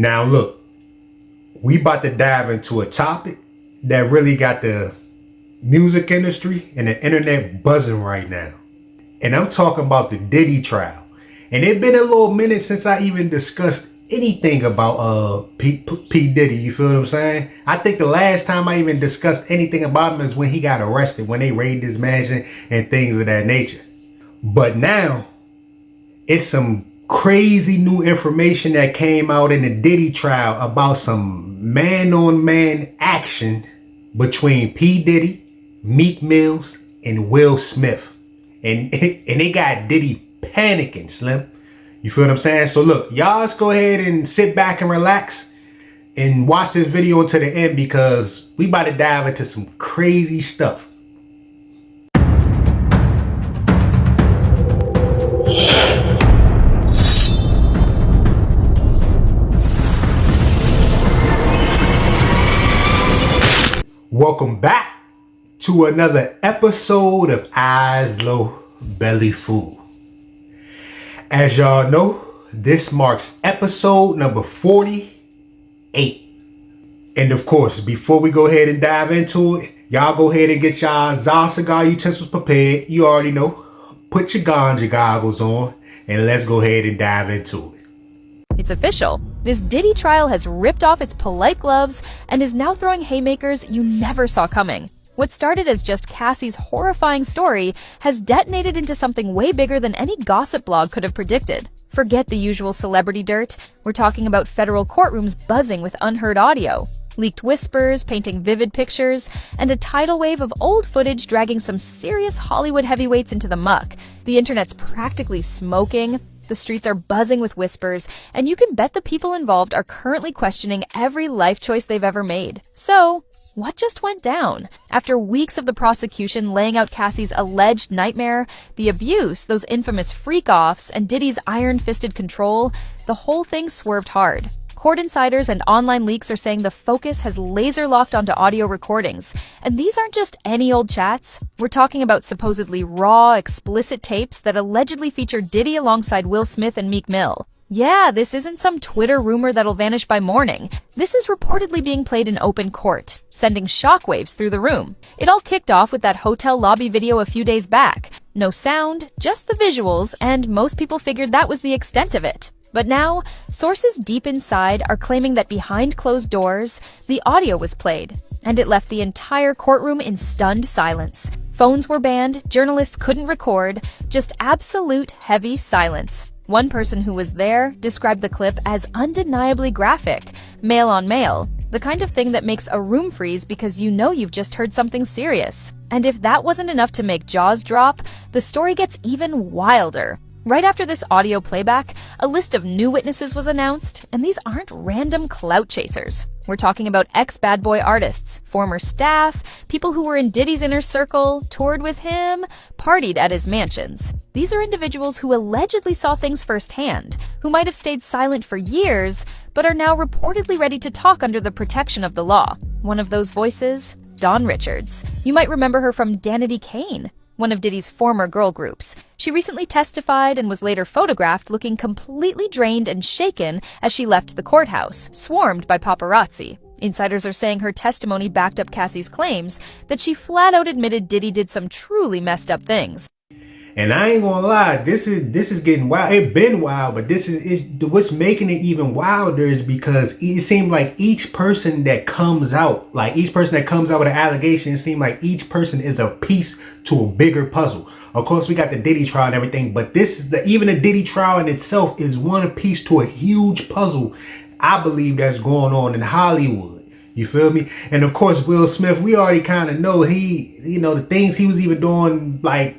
Now look, we about to dive into a topic that really got the music industry and the internet buzzing right now. And I'm talking about the Diddy trial. And it's been a little minute since I even discussed anything about P. Diddy, you feel what I'm saying? I think the last time I even discussed anything about him is when he got arrested, when they raided his mansion and things of that nature. But now, it's some crazy new information that came out in the Diddy trial about some man-on-man action between P. Diddy, Meek Mills, and Will Smith. And it got Diddy panicking, Slim. You feel what I'm saying? So look, y'all just go ahead and sit back and relax and watch this video until the end because we about to dive into some crazy stuff. Welcome back to another episode of Eyes Low Belly Full. As y'all know, this marks episode number 48. And of course, before we go ahead and dive into it, y'all go ahead and get y'all Za cigar utensils prepared. You already know. Put your ganja goggles on and let's go ahead and dive into it. It's official. This Diddy trial has ripped off its polite gloves and is now throwing haymakers you never saw coming. What started as just Cassie's horrifying story has detonated into something way bigger than any gossip blog could have predicted. Forget the usual celebrity dirt. We're talking about federal courtrooms buzzing with unheard audio, leaked whispers painting vivid pictures, and a tidal wave of old footage dragging some serious Hollywood heavyweights into the muck. The internet's practically smoking. The streets are buzzing with whispers, and you can bet the people involved are currently questioning every life choice they've ever made. So, what just went down? After weeks of the prosecution laying out Cassie's alleged nightmare, the abuse, those infamous freak-offs, and Diddy's iron-fisted control, the whole thing swerved hard. Court insiders and online leaks are saying the focus has laser-locked onto audio recordings. And these aren't just any old chats. We're talking about supposedly raw, explicit tapes that allegedly feature Diddy alongside Will Smith and Meek Mill. Yeah, this isn't some Twitter rumor that'll vanish by morning. This is reportedly being played in open court, sending shockwaves through the room. It all kicked off with that hotel lobby video a few days back. No sound, just the visuals, and most people figured that was the extent of it. But now, sources deep inside are claiming that behind closed doors, the audio was played, and it left the entire courtroom in stunned silence. Phones were banned, journalists couldn't record, just absolute heavy silence. One person who was there described the clip as undeniably graphic, male on male, the kind of thing that makes a room freeze because you know you've just heard something serious. And if that wasn't enough to make jaws drop, the story gets even wilder. Right after this audio playback, a list of new witnesses was announced, and these aren't random clout chasers. We're talking about ex-Bad Boy artists, former staff, people who were in Diddy's inner circle, toured with him, partied at his mansions. These are individuals who allegedly saw things firsthand, who might have stayed silent for years, but are now reportedly ready to talk under the protection of the law. One of those voices, Dawn Richards. You might remember her from Danity Kane, one of Diddy's former girl groups. She recently testified and was later photographed looking completely drained and shaken as she left the courthouse, swarmed by paparazzi. Insiders are saying her testimony backed up Cassie's claims that she flat out admitted Diddy did some truly messed up things. And I ain't gonna lie, this is getting wild. It's been wild, but this is what's making it even wilder is because it seemed like each person that comes out, with an allegation, it seemed like each person is a piece to a bigger puzzle. Of course, we got the Diddy trial and everything, but even the Diddy trial in itself is one piece to a huge puzzle, I believe, that's going on in Hollywood. You feel me? And of course, Will Smith, we already kind of know the things he was even doing, like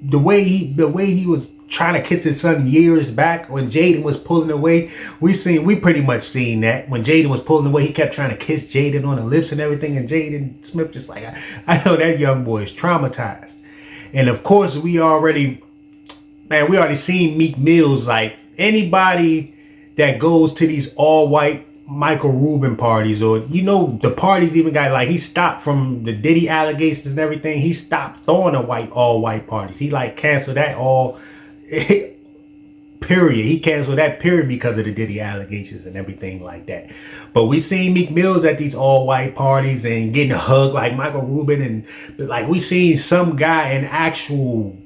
the way he was trying to kiss his son years back when Jaden was pulling away. We pretty much seen that when Jaden was pulling away, he kept trying to kiss Jaden on the lips and everything, and Jaden Smith just like, I know that young boy is traumatized. And of course, we already seen Meek Mills. Like, anybody that goes to these all white Michael Rubin parties, or the parties even got, like, he stopped from the Diddy allegations and everything. He stopped throwing all white parties. He canceled that all period. He canceled that period because of the Diddy allegations and everything like that. But we seen Meek Mills at these all white parties and getting hugged like Michael Rubin, and like we seen some guy in actual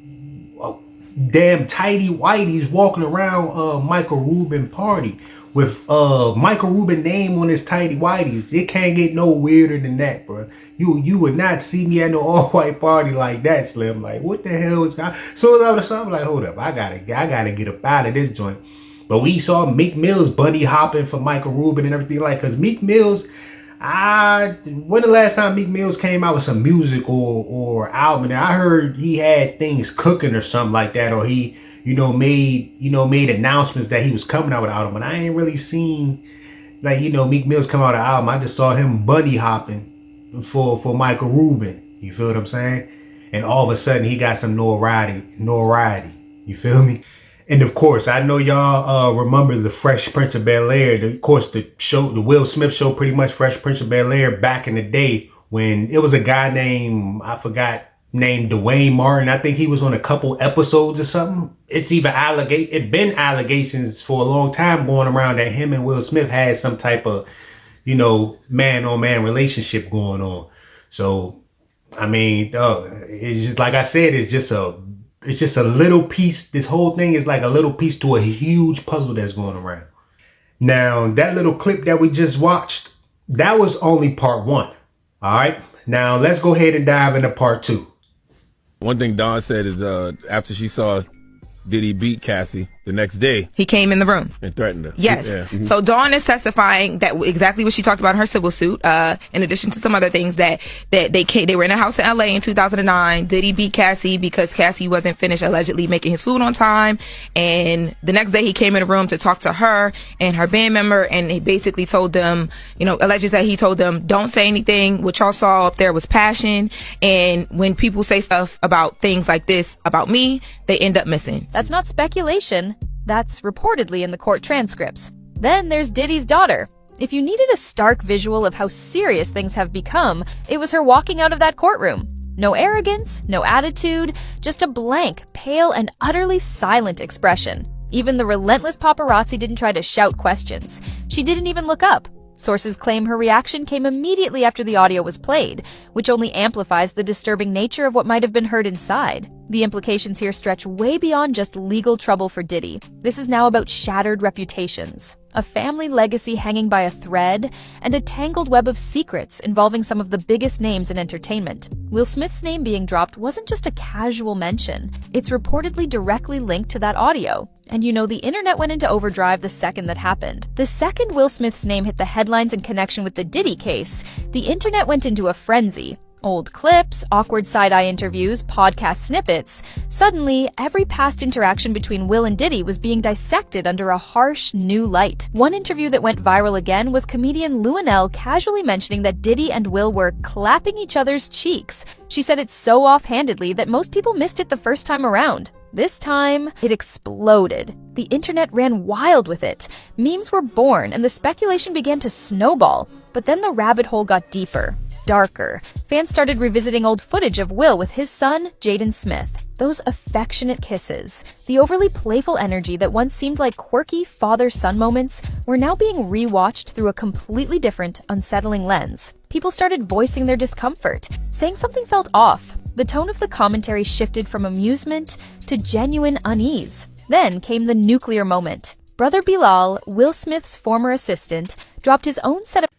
damn tidy whities walking around Michael Rubin party with Michael Rubin name on his tidy whities. It can't get no weirder than that, bro. You would not see me at no all white party like that, Slim. Like, what the hell is going on? So I was like, hold up, I gotta get up out of this joint. But we saw Meek Mills bunny hopping for Michael Rubin and everything, like, cause Meek Mills, when the last time Meek Mills came out with some music or album, and I heard he had things cooking or something like that, or he made announcements that he was coming out with an album. But I ain't really seen like Meek Mills come out with an album. I just saw him bunny hopping for Michael Rubin. You feel what I'm saying? And all of a sudden he got some notoriety. You feel me? And of course, I know y'all remember the Fresh Prince of Bel-Air. Of course, the Will Smith show, pretty much Fresh Prince of Bel-Air, back in the day when it was a guy named Dwayne Martin. I think he was on a couple episodes or something. It's been allegations for a long time going around that him and Will Smith had some type of, man-on-man relationship going on. So, I mean, it's just like I said, it's just a little piece. This whole thing is like a little piece to a huge puzzle that's going around. Now, that little clip that we just watched, that was only part one. All right. Now, let's go ahead and dive into part two. One thing Dawn said is after she saw Diddy beat Cassie, the next day he came in the room and threatened her. Yes. Yeah. Mm-hmm. So Dawn is testifying that exactly what she talked about in her civil suit, in addition to some other things that they were in a house in LA in 2009. Diddy beat Cassie because Cassie wasn't finished allegedly making his food on time, and the next day he came in the room to talk to her and her band member, and he basically told them, allegedly that he told them, don't say anything, what y'all saw up there was passion, and when people say stuff about things like this about me, they end up missing. That's not speculation. That's reportedly in the court transcripts. Then there's Diddy's daughter. If you needed a stark visual of how serious things have become, it was her walking out of that courtroom. No arrogance, no attitude, just a blank, pale, and utterly silent expression. Even the relentless paparazzi didn't try to shout questions. She didn't even look up. Sources claim her reaction came immediately after the audio was played, which only amplifies the disturbing nature of what might have been heard inside. The implications here stretch way beyond just legal trouble for Diddy. This is now about shattered reputations, a family legacy hanging by a thread, and a tangled web of secrets involving some of the biggest names in entertainment. Will Smith's name being dropped wasn't just a casual mention. It's reportedly directly linked to that audio. And the internet went into overdrive the second that happened. The second Will Smith's name hit the headlines in connection with the Diddy case, the internet went into a frenzy. Old clips, awkward side-eye interviews, podcast snippets. Suddenly, every past interaction between Will and Diddy was being dissected under a harsh, new light. One interview that went viral again was comedian Luanell casually mentioning that Diddy and Will were clapping each other's cheeks. She said it so offhandedly that most people missed it the first time around. This time, it exploded. The internet ran wild with it. Memes were born, and the speculation began to snowball. But then the rabbit hole got deeper. Darker. Fans started revisiting old footage of Will with his son, Jaden Smith. Those affectionate kisses, the overly playful energy that once seemed like quirky father-son moments, were now being rewatched through a completely different, unsettling lens. People started voicing their discomfort, saying something felt off. The tone of the commentary shifted from amusement to genuine unease. Then came the nuclear moment. Brother Bilal, Will Smith's former assistant, dropped his own set of...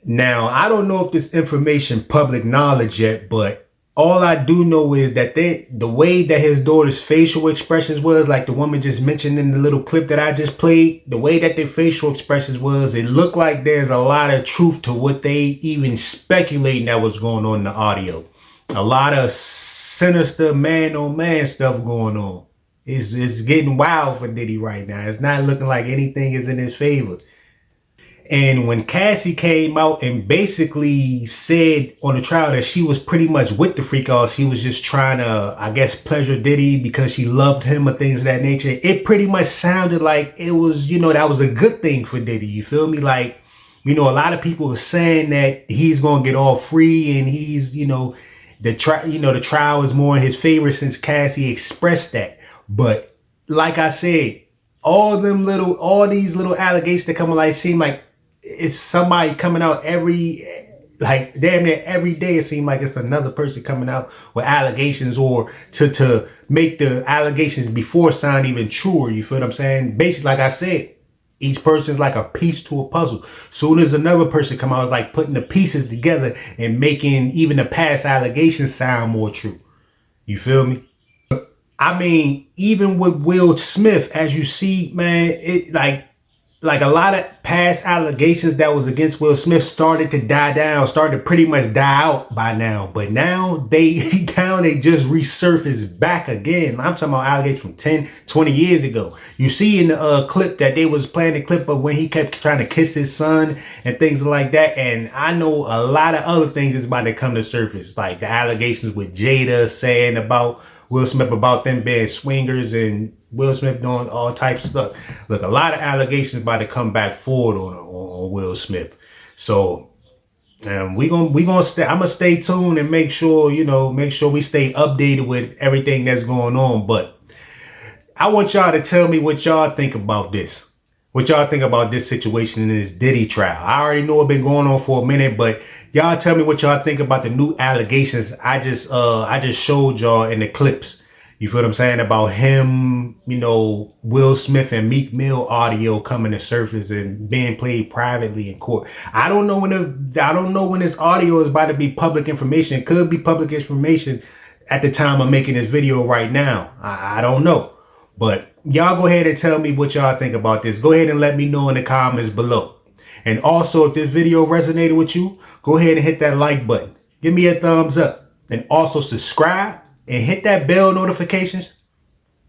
Now, I don't know if this information public knowledge yet, but all I do know is that the way that his daughter's facial expressions was, like the woman just mentioned in the little clip that I just played, the way that their facial expressions was, it looked like there's a lot of truth to what they even speculating that was going on in the audio. A lot of sinister man-on-man stuff going on. It's getting wild for Diddy right now. It's not looking like anything is in his favor. And when Cassie came out and basically said on the trial that she was pretty much with the freak out, she was just trying to, I guess, pleasure Diddy because she loved him or things of that nature. It pretty much sounded like it was, that was a good thing for Diddy. You feel me? Like, a lot of people were saying that he's going to get all free and he's, the trial is more in his favor since Cassie expressed that. But like I said, all these little allegations that come like seem like it's somebody coming out like damn near every day. It seems like it's another person coming out with allegations or to make the allegations before sound even truer. You feel what I'm saying? Basically, like I said, each person's like a piece to a puzzle. Soon as another person come out, it's like putting the pieces together and making even the past allegations sound more true. You feel me? I mean, even with Will Smith, as you see, man, it like a lot of past allegations that was against Will Smith started to die down, started to pretty much die out by now. But now they just resurfaced back again. I'm talking about allegations from 10, 20 years ago. You see in the clip that they was playing the clip of when he kept trying to kiss his son and things like that. And I know a lot of other things is about to come to surface, like the allegations with Jada saying about Will Smith about them being swingers and Will Smith doing all types of stuff. Look, a lot of allegations about to come back forward on Will Smith. So I'm gonna stay tuned and make sure we stay updated with everything that's going on. But I want y'all to tell me what y'all think about this. What y'all think about this situation in this Diddy trial. I already know it's been going on for a minute, but y'all tell me what y'all think about the new allegations I just showed y'all in the clips. You feel what I'm saying? About him, Will Smith and Meek Mill audio coming to surface and being played privately in court. I don't know when this audio is about to be public information. It could be public information at the time of making this video right now. I don't know. But y'all go ahead and tell me what y'all think about this. Go ahead and let me know in the comments below. And also, if this video resonated with you, go ahead and hit that like button. Give me a thumbs up. And also subscribe and hit that bell notifications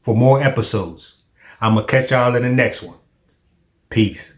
for more episodes. I'm going to catch y'all in the next one. Peace.